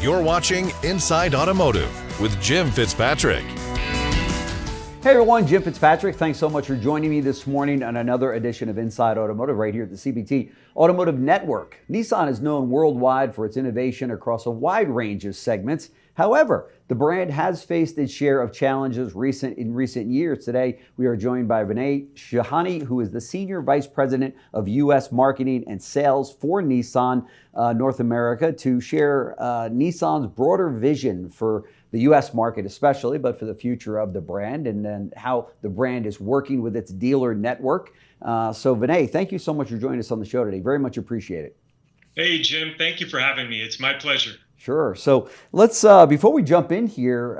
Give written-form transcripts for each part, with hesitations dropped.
You're watching Inside Automotive with Jim Fitzpatrick. Hey everyone, Jim Fitzpatrick. Thanks so much for joining me this morning on another edition of Inside Automotive right here at the CBT Automotive Network. Nissan is known worldwide for its innovation across a wide range of segments. However, the brand has faced its share of challenges in recent years. Today, we are joined by Vinay Shahani, who is the Senior Vice President of U.S. Marketing and Sales for Nissan North America, to share Nissan's broader vision for the U.S. market especially, but for the future of the brand and then how the brand is working with its dealer network. So Vinay, thank you so much for joining us on the show today. Very much appreciate it. Hey, Jim. Thank you for having me. It's my pleasure. Sure. So let's, before we jump in here,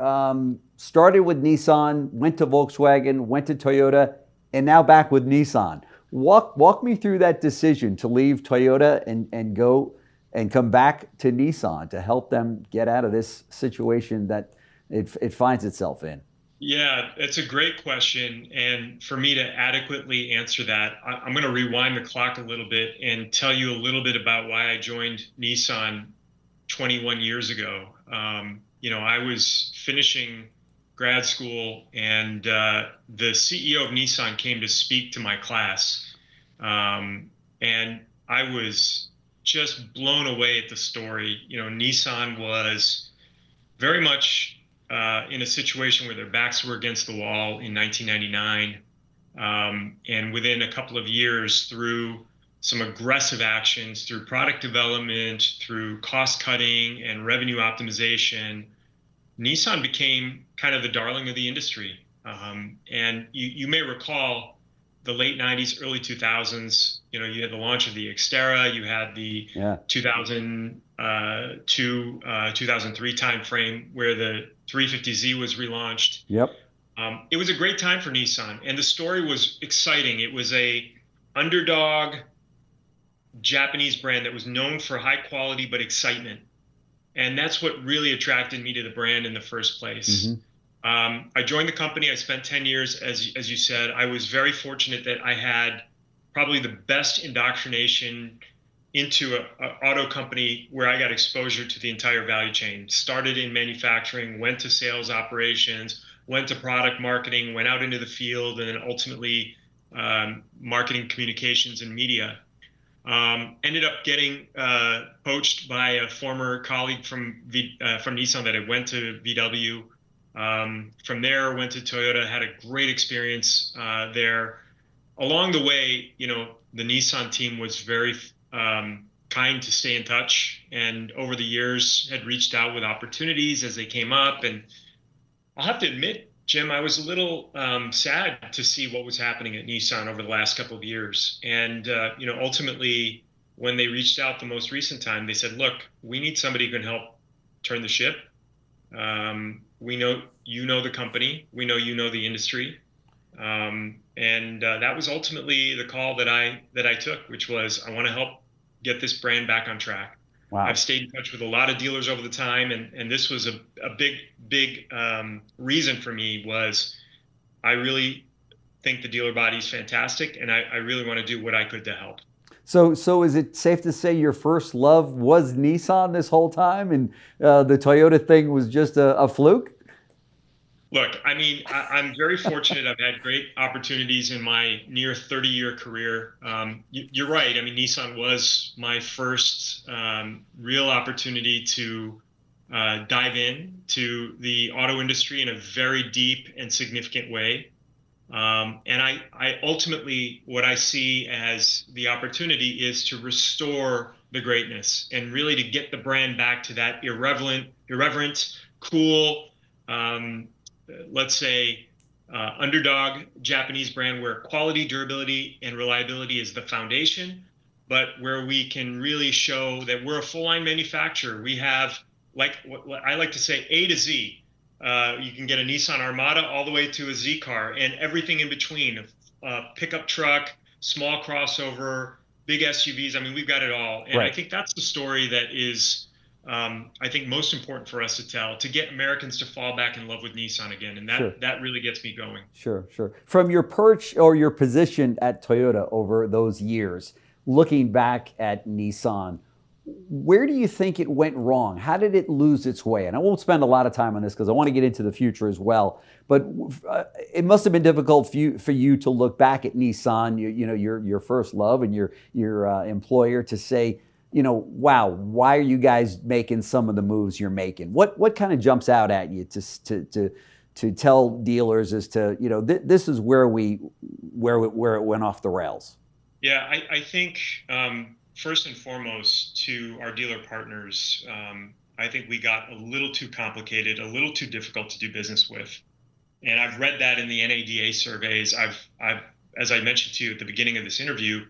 started with Nissan, went to Volkswagen, went to Toyota, and now back with Nissan. Walk me through that decision to leave Toyota and go and come back to Nissan to help them get out of this situation that it finds itself in. Yeah, it's a great question. And for me to adequately answer that, I'm going to rewind the clock a little bit and tell you a little bit about why I joined Nissan 21 years ago. I was finishing grad school and the CEO of Nissan came to speak to my class. And I was just blown away at the story. Nissan was very much in a situation where their backs were against the wall in 1999. And within a couple of years, through some aggressive actions, through product development, through cost cutting and revenue optimization, Nissan became kind of the darling of the industry. And you may recall the late 90s, early 2000s, you had the launch of the Xterra, you had the 2002, 2003 timeframe where the 350Z was relaunched. Yep. It was a great time for Nissan, and the story was exciting. It was a underdog Japanese brand that was known for high quality but excitement. And that's what really attracted me to the brand in the first place. Mm-hmm. I joined the company. I spent 10 years, as you said. I was very fortunate that I had probably the best indoctrination into an auto company where I got exposure to the entire value chain. Started in manufacturing, went to sales operations, went to product marketing, went out into the field, and then ultimately marketing, communications, and media. Ended up getting poached by a former colleague from Nissan that I went to VW. From there, went to Toyota, had a great experience there. Along the way, the Nissan team was very kind to stay in touch, and over the years had reached out with opportunities as they came up. And I'll have to admit, Jim, I was a little sad to see what was happening at Nissan over the last couple of years. And, ultimately, when they reached out the most recent time, they said, look, we need somebody who can help turn the ship. We know the company. We know the industry. And that was ultimately the call that I took, which was I want to help get this brand back on track. Wow. I've stayed in touch with a lot of dealers over the time, and this was a big reason for me. Was I really think the dealer body is fantastic, and I really want to do what I could to help. So is it safe to say your first love was Nissan this whole time, and the Toyota thing was just a fluke? Look, I mean, I'm very fortunate. I've had great opportunities in my near 30-year career. You're right. I mean, Nissan was my first real opportunity to dive in to the auto industry in a very deep and significant way. And I ultimately, what I see as the opportunity is to restore the greatness and really to get the brand back to that irreverent, cool, let's say, underdog Japanese brand where quality, durability, and reliability is the foundation, but where we can really show that we're a full line manufacturer. We have, like what I like to say, A to Z. You can get a Nissan Armada all the way to a Z car and everything in between, a pickup truck, small crossover, big SUVs. I mean, we've got it all. And right. I think that's the story that is, I think, most important for us to tell, to get Americans to fall back in love with Nissan again. And that really gets me going. Sure. From your perch or your position at Toyota over those years, looking back at Nissan, Where do you think it went wrong? How did it lose its way? And I won't spend a lot of time on this because I want to get into the future as well. But it must have been difficult for you to look back at Nissan, your first love and your employer, to say, wow, why are you guys making some of the moves you're making? What kind of jumps out at you to tell dealers as to, this is where it went off the rails? Yeah, I think first and foremost, to our dealer partners, I think we got a little too complicated, a little too difficult to do business with. And I've read that in the NADA surveys. As I mentioned to you at the beginning of this interview,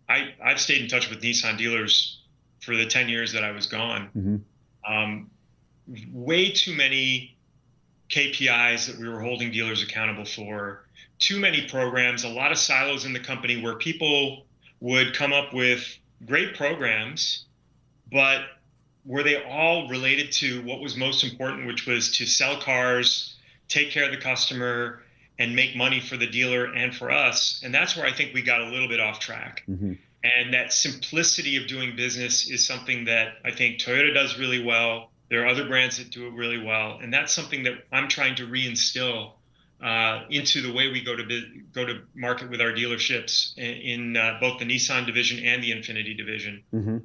I've stayed in touch with Nissan dealers for the 10 years that I was gone. Way too many KPIs that we were holding dealers accountable for, too many programs, a lot of silos in the company where people would come up with great programs, but were they all related to what was most important, which was to sell cars, take care of the customer, and make money for the dealer and for us? And that's where I think we got a little bit off track. And that simplicity of doing business is something that I think Toyota does really well. There are other brands that do it really well. And that's something that I'm trying to reinstill into the way we go to market with our dealerships in both the Nissan division and the Infiniti division.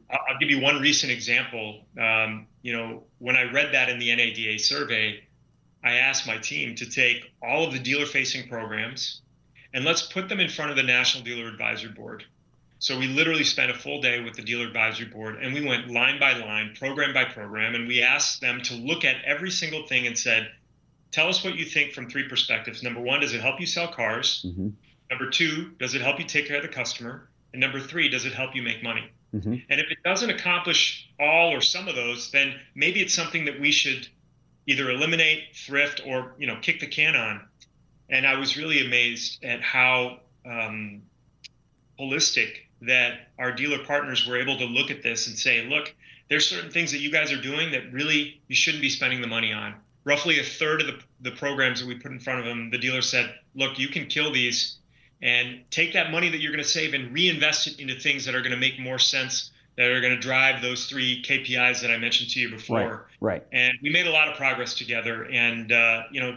I'll give you one recent example. When I read that in the NADA survey, I asked my team to take all of the dealer-facing programs and let's put them in front of the National Dealer Advisory Board. So we literally spent a full day with the Dealer Advisory Board, and we went line by line, program by program, and we asked them to look at every single thing and said, tell us what you think from three perspectives. Number one, does it help you sell cars? Number two, does it help you take care of the customer? And number three, does it help you make money? And if it doesn't accomplish all or some of those, then maybe it's something that we should either eliminate, thrift, or kick the can on. And I was really amazed at how holistic that our dealer partners were able to look at this and say, look, there's certain things that you guys are doing that really you shouldn't be spending the money on. Roughly a third of the programs that we put in front of them, the dealer said, look, you can kill these and take that money that you're going to save and reinvest it into things that are going to make more sense, that are going to drive those three KPIs that I mentioned to you before. Right. And we made a lot of progress together. And,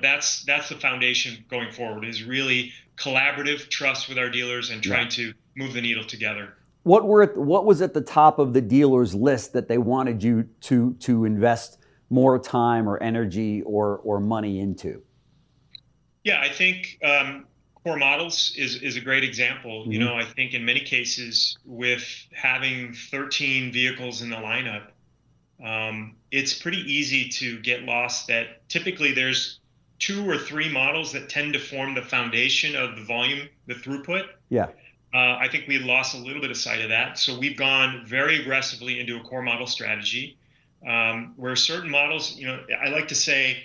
that's the foundation going forward, is really collaborative trust with our dealers and trying to move the needle together. What was at the top of the dealer's list that they wanted you to invest more time or energy or money into? Yeah, I think core models is a great example. I think in many cases with having 13 vehicles in the lineup, it's pretty easy to get lost that typically there's 2 or 3 models that tend to form the foundation of the volume, the throughput. Yeah. I think we lost a little bit of sight of that. So we've gone very aggressively into a core model strategy where certain models, I like to say,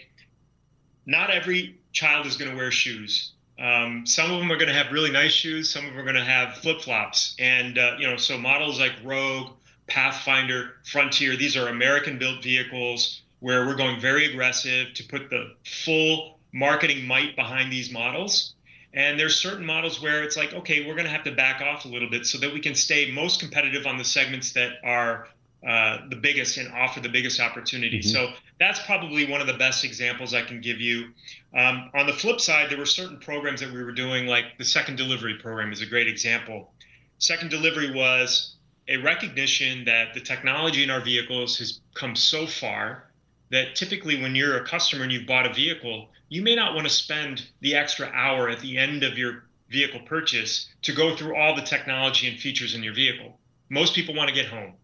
not every child is going to wear shoes. Some of them are going to have really nice shoes. Some of them are going to have flip-flops. And, so models like Rogue, Pathfinder, Frontier, these are American-built vehicles where we're going very aggressive to put the full marketing might behind these models. And there's certain models where it's like, okay, we're going to have to back off a little bit so that we can stay most competitive on the segments that are the biggest and offer the biggest opportunity. So that's probably one of the best examples I can give you. On the flip side, there were certain programs that we were doing, like the second delivery program is a great example. Second delivery was a recognition that the technology in our vehicles has come so far that typically when you're a customer and you've bought a vehicle, you may not want to spend the extra hour at the end of your vehicle purchase to go through all the technology and features in your vehicle. Most people want to get home.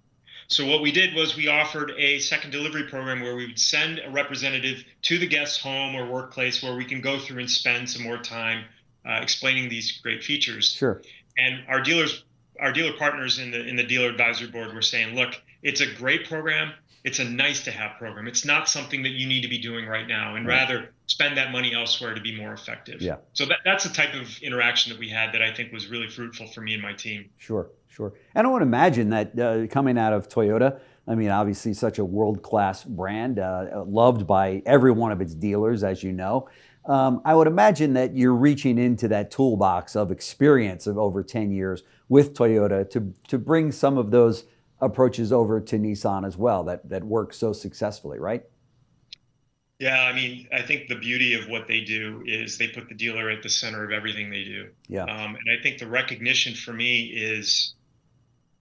So what we did was we offered a second delivery program where we would send a representative to the guest's home or workplace where we can go through and spend some more time explaining these great features. Sure. And our dealer partners in the dealer advisory board were saying, look, it's a great program. It's a nice to have program. It's not something that you need to be doing right now, and rather spend that money elsewhere to be more effective. Yeah. So that's the type of interaction that we had that I think was really fruitful for me and my team. Sure. And I would imagine that coming out of Toyota, I mean, obviously such a world-class brand, loved by every one of its dealers, as you know. I would imagine that you're reaching into that toolbox of experience of over 10 years with Toyota to bring some of those approaches over to Nissan as well that work so successfully, right? Yeah, I mean, I think the beauty of what they do is they put the dealer at the center of everything they do. Yeah. And I think the recognition for me is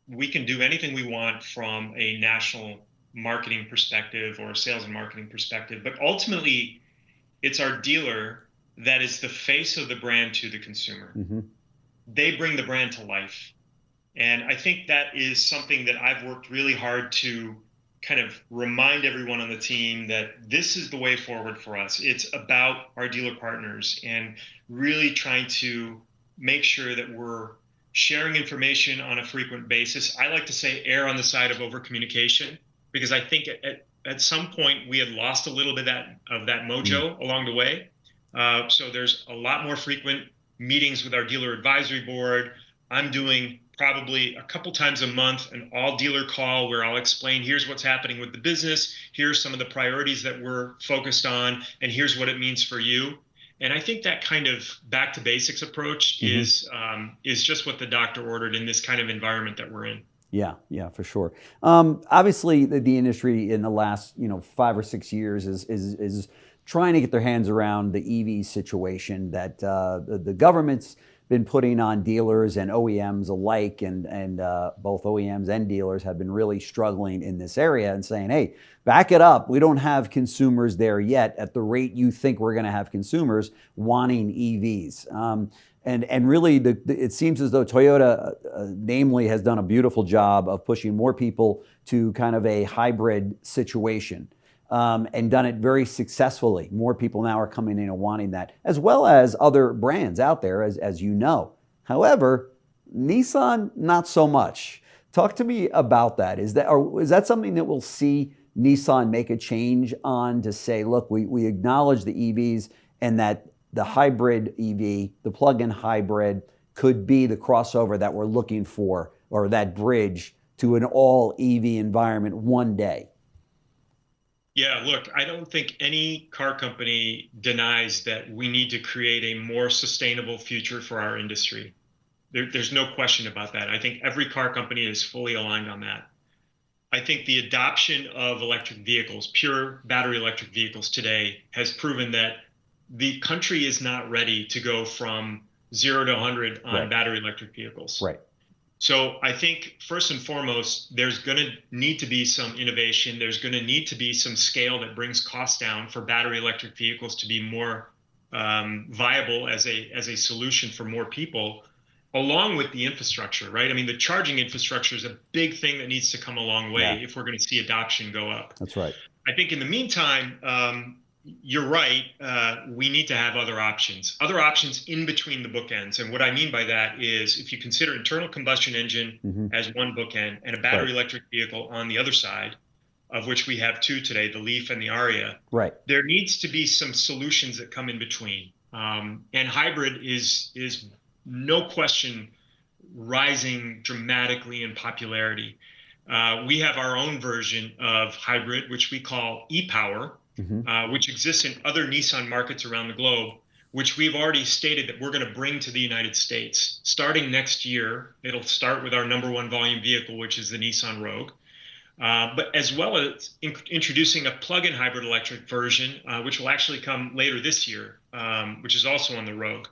we can do anything we want from a national marketing perspective or a sales and marketing perspective, but ultimately it's our dealer that is the face of the brand to the consumer. Mm-hmm. They bring the brand to life. And I think that is something that I've worked really hard to kind of remind everyone on the team that this is the way forward for us. It's about our dealer partners and really trying to make sure that we're sharing information on a frequent basis. I like to say err on the side of over communication, because I think at some point we had lost a little bit of that mojo along the way. So there's a lot more frequent meetings with our dealer advisory board. I'm doing probably a couple times a month an all dealer call where I'll explain, here's what's happening with the business, here's some of the priorities that we're focused on, and here's what it means for you. And I think that kind of back to basics approach is just what the doctor ordered in this kind of environment that we're in. Yeah, for sure. Obviously, the industry in the last 5 or 6 years is trying to get their hands around the EV situation that the government's been putting on dealers and OEMs alike, and both OEMs and dealers have been really struggling in this area and saying, hey, back it up. We don't have consumers there yet at the rate you think we're going to have consumers wanting EVs. And really, it seems as though Toyota, namely, has done a beautiful job of pushing more people to kind of a hybrid situation. And done it very successfully. More people now are coming in and wanting that, as well as other brands out there, as you know. However, Nissan, not so much. Talk to me about that. Is that something that we'll see Nissan make a change on, to say, look, we acknowledge the EVs and that the hybrid EV, the plug-in hybrid, could be the crossover that we're looking for, or that bridge to an all EV environment one day? Yeah, look, I don't think any car company denies that we need to create a more sustainable future for our industry. There's no question about that. I think every car company is fully aligned on that. I think the adoption of electric vehicles, pure battery electric vehicles today, has proven that the country is not ready to go from 0 to 100 on battery electric vehicles. Right. So I think first and foremost, there's going to need to be some innovation. There's going to need to be some scale that brings costs down for battery electric vehicles to be more viable as a solution for more people, along with the infrastructure, right? I mean, the charging infrastructure is a big thing that needs to come a long way if we're going to see adoption go up. That's right. I think in the meantime, you're right. We need to have other options in between the bookends. And what I mean by that is, if you consider internal combustion engine as one bookend and a battery electric vehicle on the other side, of which we have two today, the Leaf and the Aria, there needs to be some solutions that come in between. And hybrid is no question rising dramatically in popularity. We have our own version of hybrid, which we call e-Power, which exists in other Nissan markets around the globe, which we've already stated that we're going to bring to the United States. Starting next year, it'll start with our #1 volume vehicle, which is the Nissan Rogue, but as well as introducing a plug-in hybrid electric version, which will actually come later this year, which is also on the Rogue.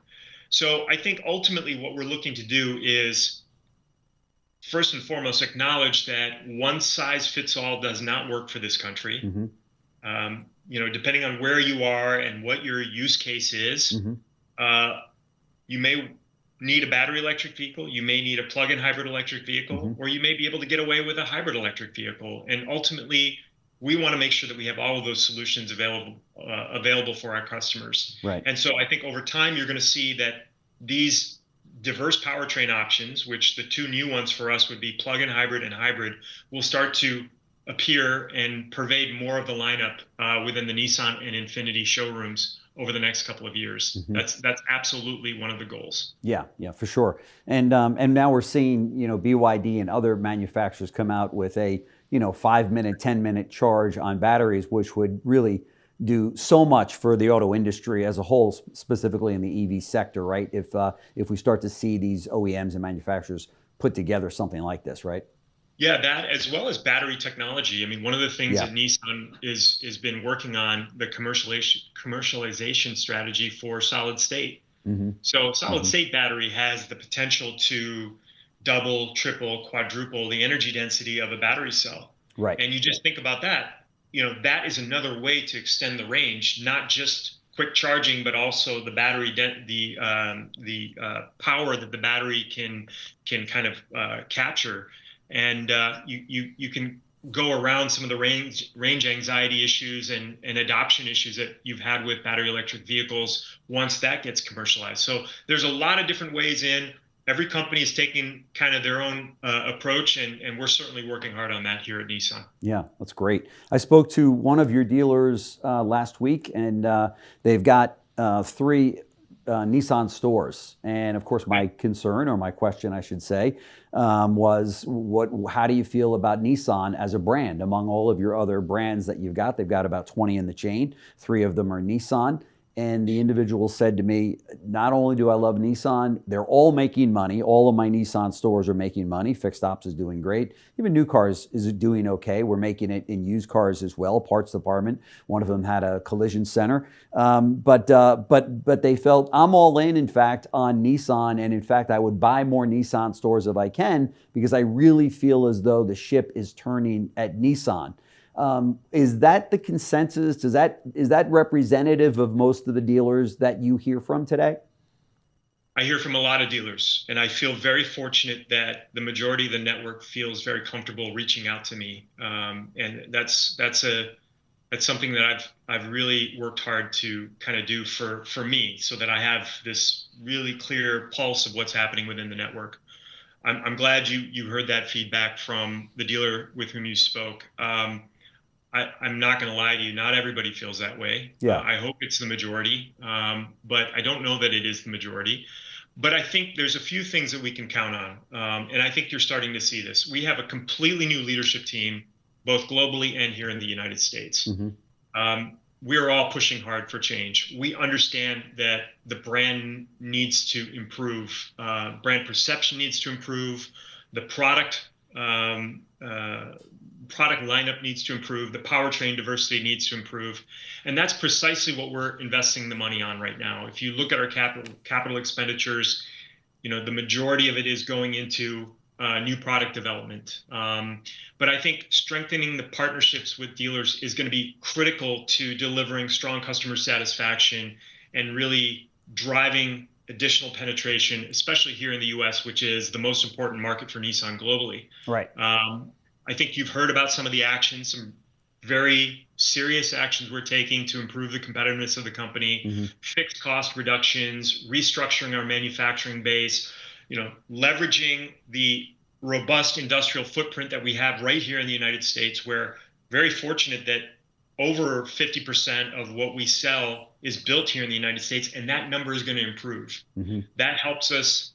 So I think ultimately what we're looking to do is, first and foremost, acknowledge that one size fits all does not work for this country. Depending on where you are and what your use case is, you may need a battery electric vehicle, you may need a plug-in hybrid electric vehicle, or you may be able to get away with a hybrid electric vehicle. And ultimately, we want to make sure that we have all of those solutions available for our customers. Right. And so I think over time, you're going to see that these diverse powertrain options, which the two new ones for us would be plug-in hybrid and hybrid, will start to appear and pervade more of the lineup within the Nissan and Infiniti showrooms over the next couple of years. That's absolutely one of the goals. Yeah, for sure. And now we're seeing BYD and other manufacturers come out with a 5-minute, 10-minute charge on batteries, which would really do so much for the auto industry as a whole, specifically in the EV sector, right? If we start to see these OEMs and manufacturers put together something like this, right? Yeah, that as well as battery technology. I mean, one of the things Yeah. that Nissan is been working on the commercialization strategy for solid state. Hmm. So solid Hmm. state battery has the potential to double, triple, quadruple the energy density of a battery cell. Right. And you just think about that, that is another way to extend the range, not just quick charging, but also the power that the battery can kind of capture. And you can go around some of the range anxiety issues and adoption issues that you've had with battery electric vehicles once that gets commercialized. So there's a lot of different ways in. Every company is taking kind of their own approach, and we're certainly working hard on that here at Nissan. Yeah, that's great. I spoke to one of your dealers last week, and they've got three Nissan stores. And of course, my concern, or my question, I should say, was how do you feel about Nissan as a brand among all of your other brands that you've got? They've got about 20 in the chain. 3 of them are Nissan. And the individual said to me, not only do I love Nissan, they're all making money. All of my Nissan stores are making money. Fixed ops is doing great. Even new cars is doing okay. We're making it in used cars as well. Parts department. One of them had a collision center. But they felt I'm all in fact, on Nissan. And in fact, I would buy more Nissan stores if I can, because I really feel as though the ship is turning at Nissan. Is that the consensus? Is that representative of most of the dealers that you hear from today? I hear from a lot of dealers, and I feel very fortunate that the majority of the network feels very comfortable reaching out to me. And that's something that I've really worked hard to kind of do for me, so that I have this really clear pulse of what's happening within the network. I'm glad you heard that feedback from the dealer with whom you spoke. I'm not going to lie to you. Not everybody feels that way. Yeah. I hope it's the majority, but I don't know that it is the majority. But I think there's a few things that we can count on. And I think you're starting to see this. We have a completely new leadership team, both globally and here in the United States. Mm-hmm. We're all pushing hard for change. We understand that the brand needs to improve. Brand perception needs to improve. The product lineup needs to improve. The powertrain diversity needs to improve. And that's precisely what we're investing the money on right now. If you look at our capital expenditures, the majority of it is going into new product development. But I think strengthening the partnerships with dealers is going to be critical to delivering strong customer satisfaction and really driving additional penetration, especially here in the US, which is the most important market for Nissan globally. Right. I think you've heard about some of the actions, some very serious actions we're taking to improve the competitiveness of the company, Mm-hmm. fixed cost reductions, restructuring our manufacturing base, leveraging the robust industrial footprint that we have right here in the United States. We're very fortunate that over 50% of what we sell is built here in the United States, and that number is going to improve. Mm-hmm. That helps us,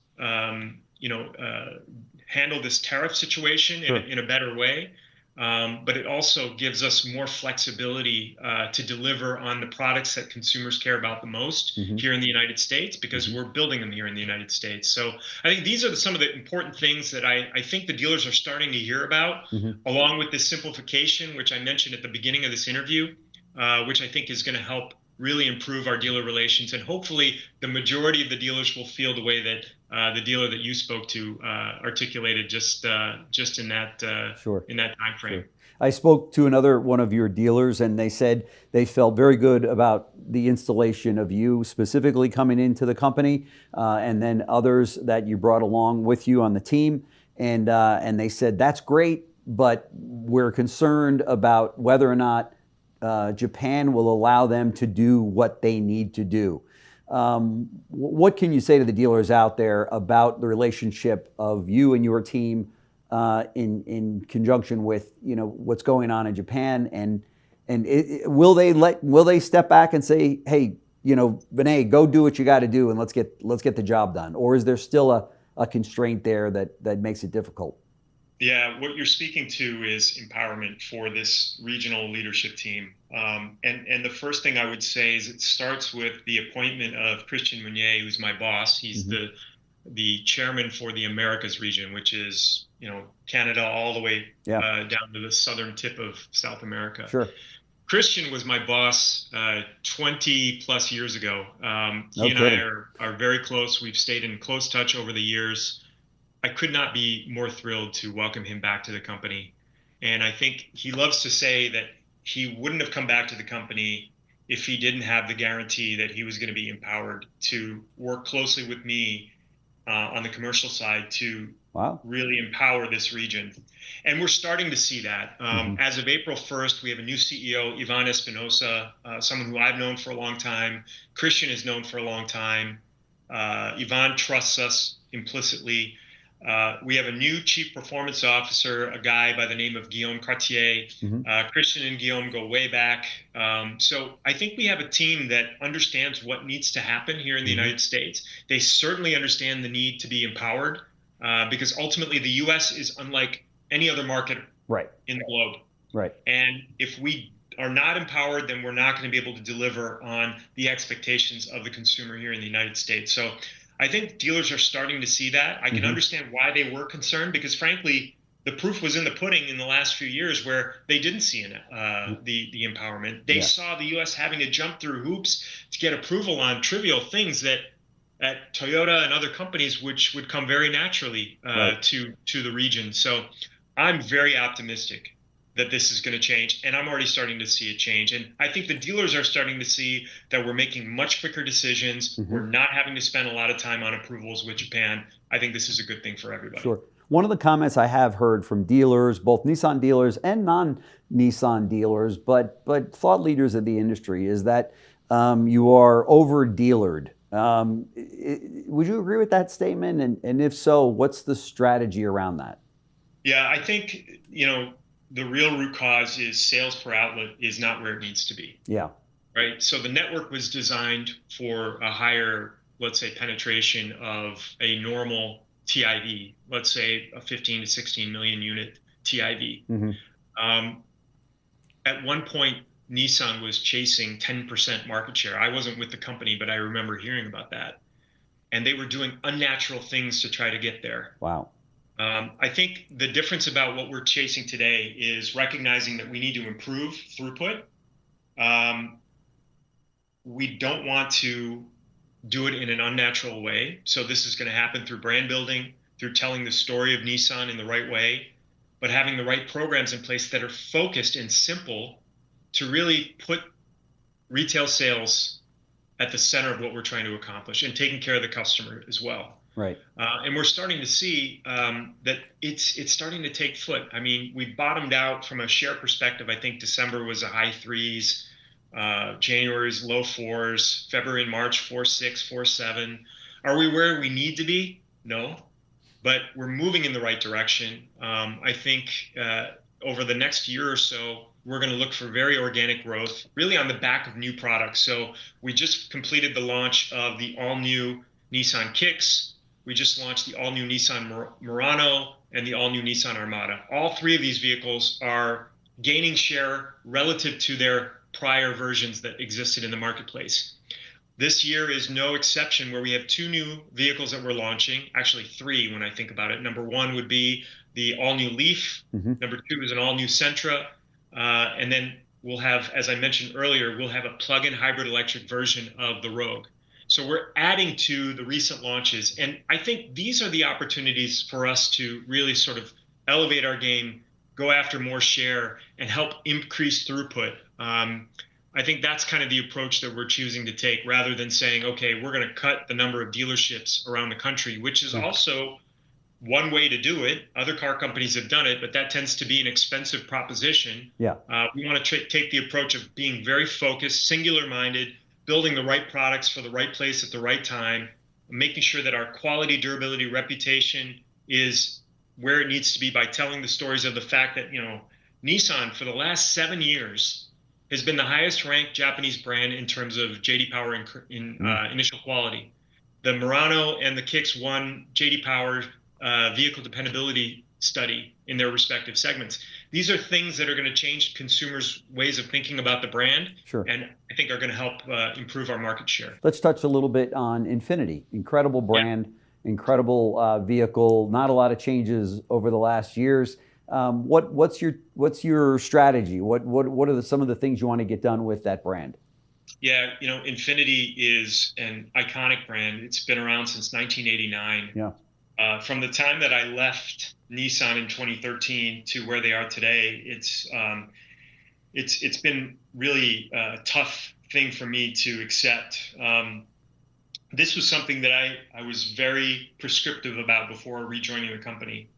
handle this tariff situation in a better way. But it also gives us more flexibility to deliver on the products that consumers care about the most Mm-hmm. here in the United States, because Mm-hmm. we're building them here in the United States. So I think these are some of the important things that I think the dealers are starting to hear about, Mm-hmm. along with this simplification, which I mentioned at the beginning of this interview, which I think is going to help really improve our dealer relations. And hopefully the majority of the dealers will feel the way that the dealer that you spoke to articulated just in that Sure. in that time frame. Sure. I spoke to another one of your dealers, and they said they felt very good about the installation of you specifically coming into the company, and then others that you brought along with you on the team. And they said, that's great, but we're concerned about whether or not Japan will allow them to do what they need to do. What can you say to the dealers out there about the relationship of you and your team in conjunction with what's going on in Japan, and will they step back and say, hey, Vinay, go do what you got to do and let's get the job done, or is there still a constraint there that makes it difficult? Yeah, what you're speaking to is empowerment for this regional leadership team. And the first thing I would say is it starts with the appointment of Christian Meunier, who's my boss. He's Mm-hmm. the chairman for the Americas region, which is, Canada all the way down to the southern tip of South America. Sure. Christian was my boss 20 plus years ago. He and kidding. I are very close. We've stayed in close touch over the years. I could not be more thrilled to welcome him back to the company. And I think he loves to say that he wouldn't have come back to the company if he didn't have the guarantee that he was going to be empowered to work closely with me on the commercial side to really empower this region. And we're starting to see that. As of April 1st, we have a new CEO, Ivan Espinosa, someone who I've known for a long time. Christian is known for a long time. Ivan trusts us implicitly. We have a new chief performance officer, a guy by the name of Guillaume Cartier. Christian and Guillaume go way back. So I think we have a team that understands what needs to happen here in the United States. They certainly understand the need to be empowered because ultimately the U.S. is unlike any other market in the globe. Right. And if we are not empowered, then we're not going to be able to deliver on the expectations of the consumer here in the United States. So I think dealers are starting to see that. I can understand why they were concerned because, frankly, the proof was in the pudding in the last few years where they didn't see the empowerment. They saw the U.S. having to jump through hoops to get approval on trivial things that at Toyota and other companies, which would come very naturally to the region. So I'm very optimistic that this is going to change, and I'm already starting to see it change. And I think the dealers are starting to see that we're making much quicker decisions. We're not having to spend a lot of time on approvals with Japan. I think this is a good thing for everybody. Sure. One of the comments I have heard from dealers, both Nissan dealers and non-Nissan dealers, but thought leaders of the industry, is that you are over-dealered. Would you agree with that statement? And if so, what's the strategy around that? Yeah, I think, the real root cause is sales per outlet is not where it needs to be. Yeah. Right. So the network was designed for a higher, let's say, penetration of a normal TIV, let's say a 15 to 16 million unit TIV. At one point, Nissan was chasing 10% market share. I wasn't with the company, but I remember hearing about that. And they were doing unnatural things to try to get there. Wow. I think the difference about what we're chasing today is recognizing that we need to improve throughput. We don't want to do it in an unnatural way. So this is going to happen through brand building, through telling the story of Nissan in the right way, but having the right programs in place that are focused and simple to really put retail sales at the center of what we're trying to accomplish and taking care of the customer as well. Right. And we're starting to see that it's starting to take foot. I mean, we bottomed out from a share perspective. I think December was a high 3s, January's low 4s, February and March 4.6, 4.7. Are we where we need to be? No, but we're moving in the right direction. I think over the next year or so, we're going to look for very organic growth, really on the back of new products. So we just completed the launch of the all-new Nissan Kicks. We just launched the all-new Nissan Murano and the all-new Nissan Armada. All three of these vehicles are gaining share relative to their prior versions that existed in the marketplace. This year is no exception, where we have two new vehicles that we're launching, actually three when I think about it. Number one would be the all-new Leaf. Number two is an all-new Sentra. And then we'll have, as I mentioned earlier, we'll have a plug-in hybrid electric version of the Rogue. So we're adding to the recent launches. And I think these are the opportunities for us to really sort of elevate our game, go after more share, and help increase throughput. I think that's kind of the approach that we're choosing to take, rather than saying, okay, we're going to cut the number of dealerships around the country, which is also one way to do it. Other car companies have done it, but that tends to be an expensive proposition. Yeah. We want to take the approach of being very focused, singular-minded, building the right products for the right place at the right time, making sure that our quality, durability, reputation is where it needs to be by telling the stories of the fact that, Nissan for the last 7 years has been the highest ranked Japanese brand in terms of JD Power in initial quality. The Murano and the Kicks won JD Power vehicle dependability study in their respective segments. These are things that are going to change consumers' ways of thinking about the brand, and I think are going to help improve our market share. Let's touch a little bit on Infiniti. Incredible brand. incredible vehicle. Not a lot of changes over the last years. What's your strategy? What are some of the things you want to get done with that brand? Yeah, Infiniti is an iconic brand. It's been around since 1989. Yeah. From the time that I left Nissan in 2013 to where they are today, it's been really a tough thing for me to accept. This was something that I was very prescriptive about before rejoining the company.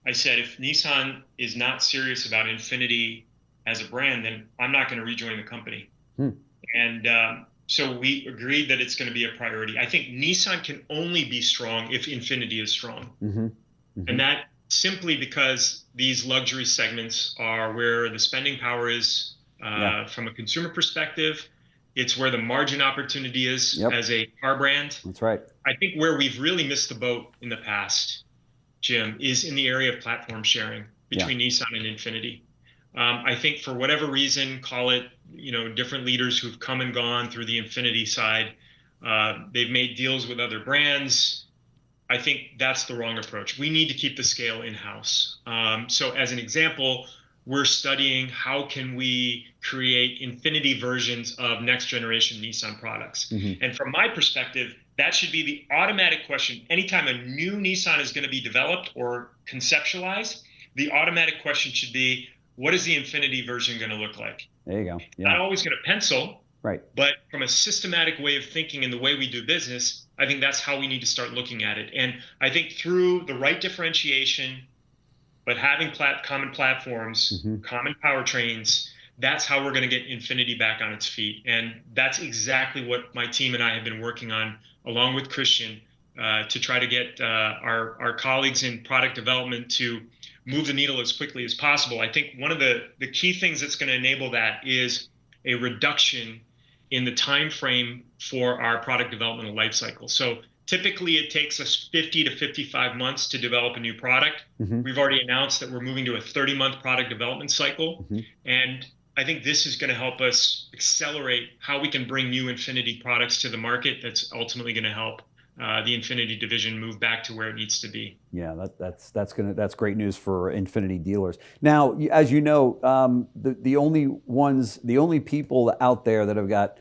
I said, if Nissan is not serious about Infiniti as a brand, then I'm not going to rejoin the company. And so we agreed that it's going to be a priority. I think Nissan can only be strong if Infiniti is strong. And that simply because these luxury segments are where the spending power is from a consumer perspective. It's where the margin opportunity is as a car brand. That's right. I think where we've really missed the boat in the past, Jim, is in the area of platform sharing between Nissan and Infiniti. I think for whatever reason, call it, different leaders who've come and gone through the Infiniti side, they've made deals with other brands. I think that's the wrong approach. We need to keep the scale in-house. So as an example, we're studying how can we create Infiniti versions of next generation Nissan products. And from my perspective, that should be the automatic question. Anytime a new Nissan is going to be developed or conceptualized, the automatic question should be, what is the Infiniti version going to look like? There you go. Yeah. Not always going to pencil, right? But from a systematic way of thinking and the way we do business, I think that's how we need to start looking at it. And I think through the right differentiation, but having common platforms, common powertrains, that's how we're going to get Infiniti back on its feet. And that's exactly what my team and I have been working on, along with Christian, to try to get our colleagues in product development to move the needle as quickly as possible. I think one of the key things that's going to enable that is a reduction in the time frame for our product development life cycle. So typically it takes us 50 to 55 months to develop a new product. We've already announced that we're moving to a 30-month product development cycle. And I think this is going to help us accelerate how we can bring new Infiniti products to the market. That's ultimately going to help the Infiniti division move back to where it needs to be. Yeah, that's great news for Infiniti dealers. Now, as you know, the only people out there that have got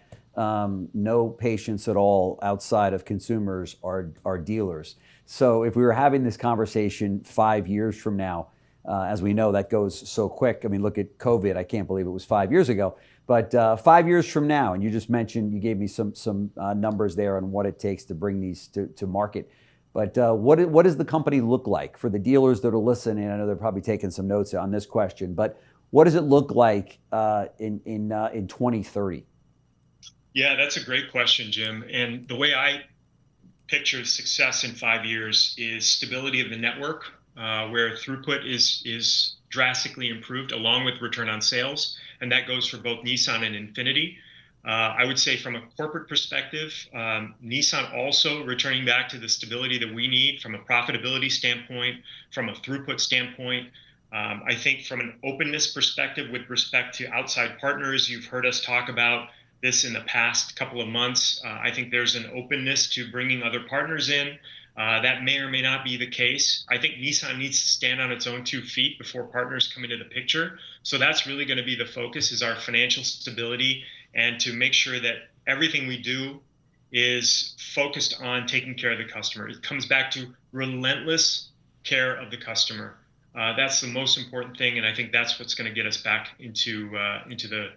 no patience at all outside of consumers are dealers. So if we were having this conversation 5 years from now, as we know, that goes so quick. I mean, look at COVID. I can't believe it was 5 years ago. But 5 years from now, and you just mentioned, you gave me some numbers there on what it takes to bring these to market. But what does the company look like for the dealers that are listening? I know they're probably taking some notes on this question, but what does it look like in 2030? Yeah, that's a great question, Jim. And the way I picture success in 5 years is stability of the network, where throughput is drastically improved along with return on sales. And that goes for both Nissan and Infiniti. I would say from a corporate perspective, Nissan also returning back to the stability that we need from a profitability standpoint, from a throughput standpoint. I think from an openness perspective with respect to outside partners, you've heard us talk about this in the past couple of months. I think there's an openness to bringing other partners in. That may or may not be the case. I think Nissan needs to stand on its own 2 feet before partners come into the picture. So that's really going to be the focus, is our financial stability, and to make sure that everything we do is focused on taking care of the customer. It comes back to relentless care of the customer. That's the most important thing, and I think that's what's going to get us back into the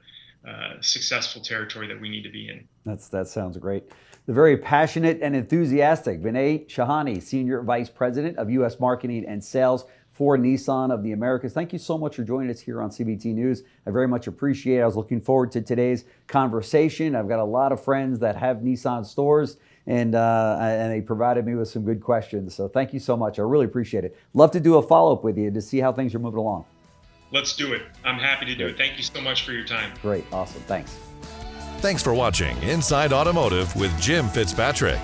successful territory that we need to be in. That sounds great. The very passionate and enthusiastic Vinay Shahani, Senior Vice President of U.S. Marketing and Sales for Nissan of the Americas. Thank you so much for joining us here on CBT News. I very much appreciate it. I was looking forward to today's conversation. I've got a lot of friends that have Nissan stores, and they provided me with some good questions. So thank you so much. I really appreciate it. Love to do a follow-up with you to see how things are moving along. Let's do it. I'm happy to do it. Thank you so much for your time. Great. Awesome. Thanks. Thanks for watching Inside Automotive with Jim Fitzpatrick.